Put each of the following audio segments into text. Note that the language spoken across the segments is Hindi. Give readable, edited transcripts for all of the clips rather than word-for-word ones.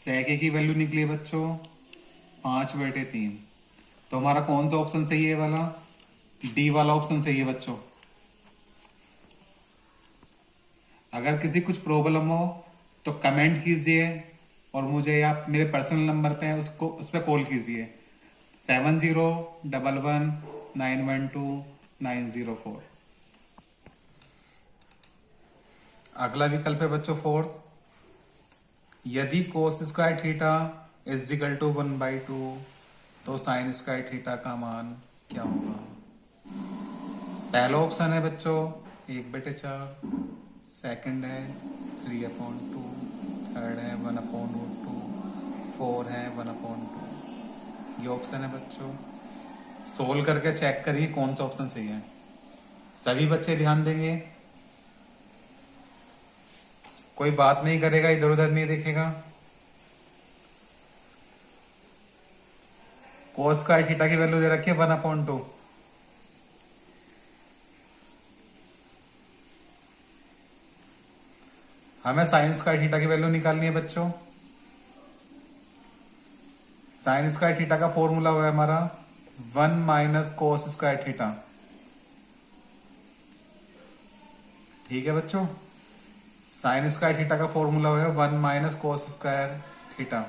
sec a की वैल्यू निकली है बच्चों 5/3। तो हमारा कौन सा ऑप्शन सही है वाला? डी वाला ऑप्शन सही है बच्चों। अगर किसी कुछ प्रॉब्लम हो तो कमेंट कीजिए और मुझे या मेरे पर्सनल नंबर पे उसको उस पर कॉल कीजिए 7011912904। अगला विकल्प है बच्चों फोर्थ, यदि cos square theta is equal to 1/2 तो साइन स्क्वायर थीटा का मान क्या होगा? पहला ऑप्शन है बच्चों 1/4, सेकंड है 3/2, थर्ड है 1/2, 4 है 1/2। ये ऑप्शन है बच्चों। सोल्व करके चेक करिए कौन सा ऑप्शन सही है। सभी बच्चे ध्यान देंगे, कोई बात नहीं करेगा, इधर उधर नहीं देखेगा। कोस स्क्वायर थीटा की वैल्यू दे रखी है 1/2। हमें साइन स्क्वायर थीटा की वैल्यू निकालनी है बच्चों। साइन स्क्वायर थीटा का फॉर्मूला हुआ है हमारा 1 - कोस स्क्वायर थीटा। ठीक है बच्चों, साइन स्क्वायर थीटा का फॉर्मूला हुआ है 1 - कोस स्क्वायर थीटा।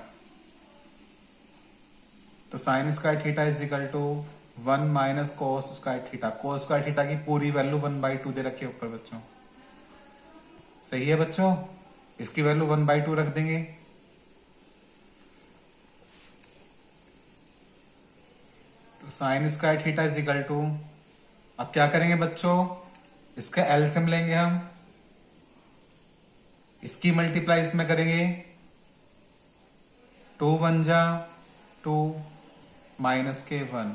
तो sine square theta is equal to 1 - cos square theta. Cos square theta की पूरी वैल्यू 1/2 दे रखी है ऊपर बच्चों। सही है बच्चों, इसकी वैल्यू 1/2 रख देंगे। तो sine square theta is equal to, अब क्या करेंगे बच्चों, इसका एलसीएम लेंगे हम, इसकी मल्टीप्लाई इसमें करेंगे 2 × 1 = 2 -k1,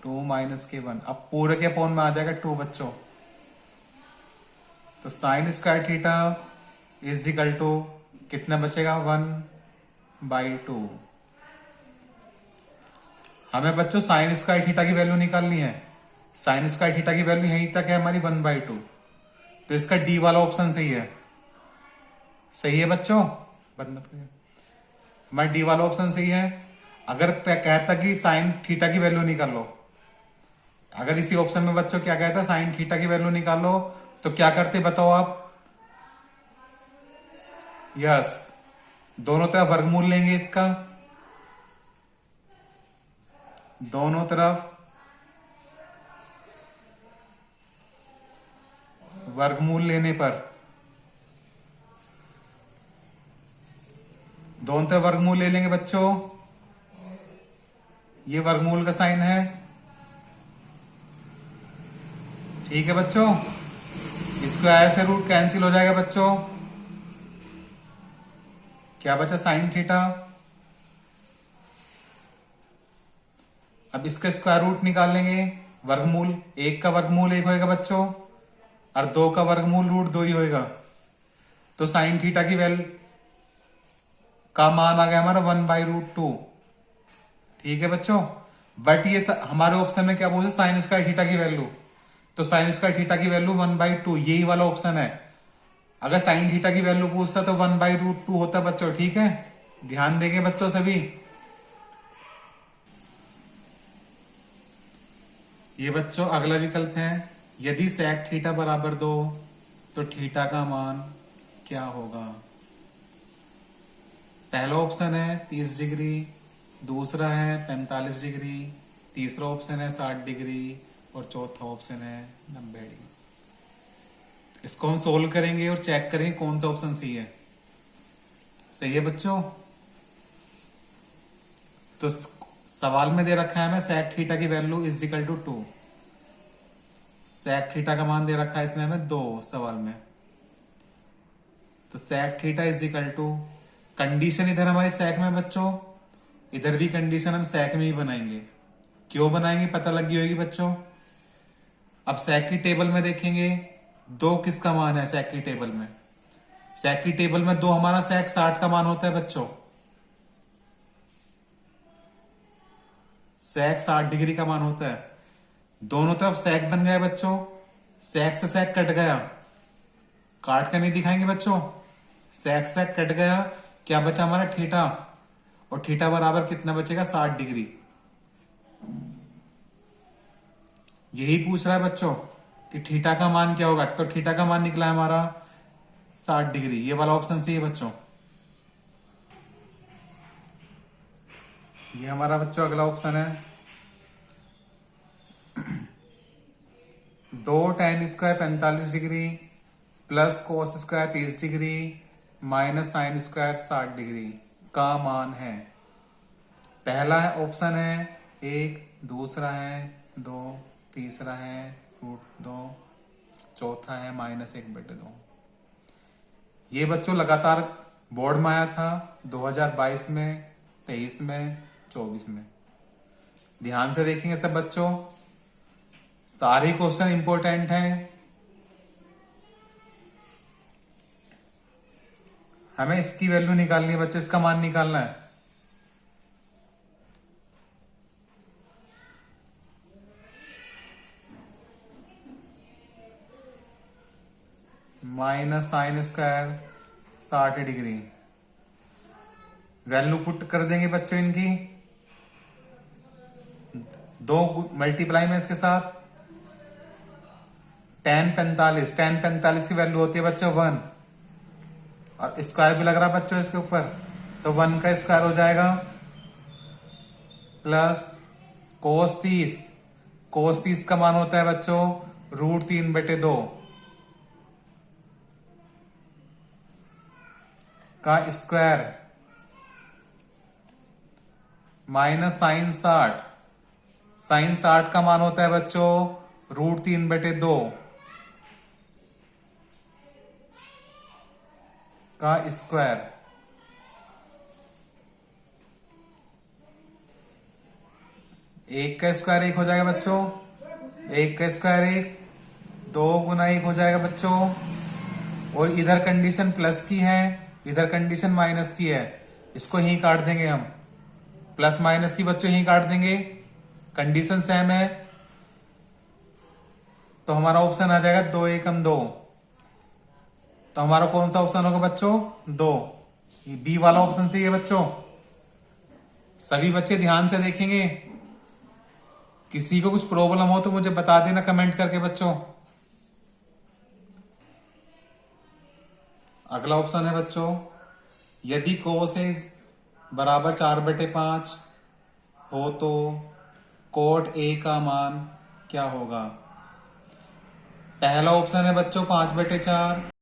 2 -k1। अब पूरे के अपॉन में आ जाएगा 2 बच्चों। तो sine square theta is equal to कितना बचेगा 1/2। हमें बच्चों साइन स्क्वायर थीटा की वैल्यू निकालनी है। साइन स्क्वायर थीटा की वैल्यू यहीं तक है हमारी 1/2। तो इसका डी वाला ऑप्शन सही है। सही है बच्चों, हमारा डी वाला ऑप्शन सही है। अगर कहता कि साइन थीटा की वैल्यू निकाल लो, अगर इसी ऑप्शन में बच्चों क्या कहता साइन थीटा की वैल्यू निकालो, तो क्या करते बताओ आप? यस, दोनों तरफ वर्गमूल लेंगे इसका, दोनों तरफ वर्गमूल लेने पर, दोनों तरफ वर्गमूल ले लेंगे बच्चों। ये वर्गमूल का साइन है। ठीक है बच्चों, स्क्वायर से रूट कैंसिल हो जाएगा बच्चों। क्या बचा साइन थीटा। अब इसका स्क्वायर रूट निकाल लेंगे, वर्गमूल, 1 का वर्गमूल 1 होएगा बच्चों और 2 का वर्गमूल √2 ही होएगा। तो साइन थीटा की वैल्यू का मान आ गया हमारा 1/√2। ठीक है बच्चों, बट ये हमारे ऑप्शन में क्या बोलते साइन स्क्वायर थीटा की वैल्यू, तो साइन स्क्वायर थीटा की वैल्यू 1/2 यही वाला ऑप्शन है। अगर साइन थीटा की वैल्यू पूछता तो 1/√2 होता बच्चों। ठीक है, ध्यान देंगे बच्चों सभी। ये बच्चों अगला विकल्प है, यदि सेक थीटा बराबर 2 तो थीटा का मान क्या होगा? पहला ऑप्शन है 30 डिग्री, दूसरा है 45 डिग्री, तीसरा ऑप्शन है 60 डिग्री और चौथा ऑप्शन है 90 डिग्री। इसको हम सोल्व करेंगे और चेक करेंगे कौन सा ऑप्शन सही है। सही है बच्चों, तो सवाल में दे रखा है हमें सेक थीटा की value is equal to 2। Sec theta का मान दे रखा है इसमें हमें 2 सवाल में। तो sec theta is equal to, condition इधर हमारी सेक में बच्चों, इधर भी कंडीशन हम सेक में ही बनाएंगे। क्यों बनाएंगे पता लगी होगी बच्चों। अब सेक की टेबल में देखेंगे 2 किसका मान है सेक की टेबल में। सेक की टेबल में 2 हमारा सेक 60 का मान होता है बच्चों। सेक 60 डिग्री का मान होता है। दोनों तरफ सेक बन गया बच्चों, सेक से सेक कट गया, काट कर नहीं दिखाएंगे बच्चों। सेक सेक कट गया, क्या बचा हमारा थीटा, और थीटा बराबर कितना बचेगा 60 डिग्री। यही पूछ रहा है बच्चों कि थीटा का मान क्या होगा, तो थीटा का मान निकला है हमारा 60 डिग्री। ये वाला ऑप्शन सही है बच्चों। ये हमारा बच्चों अगला ऑप्शन है। 2 tan square 45 degree plus cos square 30 degree minus sine square 60 degree का मान है। पहला ऑप्शन है 1, दूसरा है 2, तीसरा है √2, चौथा है -1/2। ये बच्चों लगातार बोर्ड में आया था 2022 में, 23 में, 24 में। ध्यान से देखेंगे सब बच्चों, सारे क्वेश्चन इंपॉर्टेंट हैं। हमें इसकी वैल्यू निकालनी है बच्चों, इसका मान निकालना है। Minus sine square 60 degree value put कर देंगे बच्चों इनकी, 2 मल्टीप्लाई में इसके साथ। tan 45 की वैल्यू होती है बच्चों 1, और स्क्वायर भी लग रहा है बच्चों इसके ऊपर, तो 1 का स्क्वायर हो जाएगा, प्लस कोस 30 का मान होता है बच्चों √3/2 का स्क्वायर, माइनस साइन 60 का मान होता है बच्चों √3/2 का स्क्वायर। एक का स्क्वायर 1 हो जाएगा बच्चों, 1 का स्क्वायर 1, 2 गुना 1 हो जाएगा बच्चों, और इधर कंडीशन प्लस की है, इधर कंडीशन माइनस की है, इसको ही काट देंगे हम, प्लस माइनस की बच्चों ही काट देंगे, कंडीशन सेम है, तो हमारा ऑप्शन आ जाएगा 2 एकम 2। तो हमारा कौन सा ऑप्शन होगा बच्चों 2, ये बी वाला ऑप्शन सही है बच्चों। सभी बच्चे ध्यान से देखेंगे, किसी को कुछ प्रॉब्लम हो तो मुझे बता देना कमेंट करके बच्चों। अगला ऑप्शन है बच्चों, यदि कोस बराबर 4/5 हो तो कोट ए का मान क्या होगा। पहला ऑप्शन है बच्चों 5/4,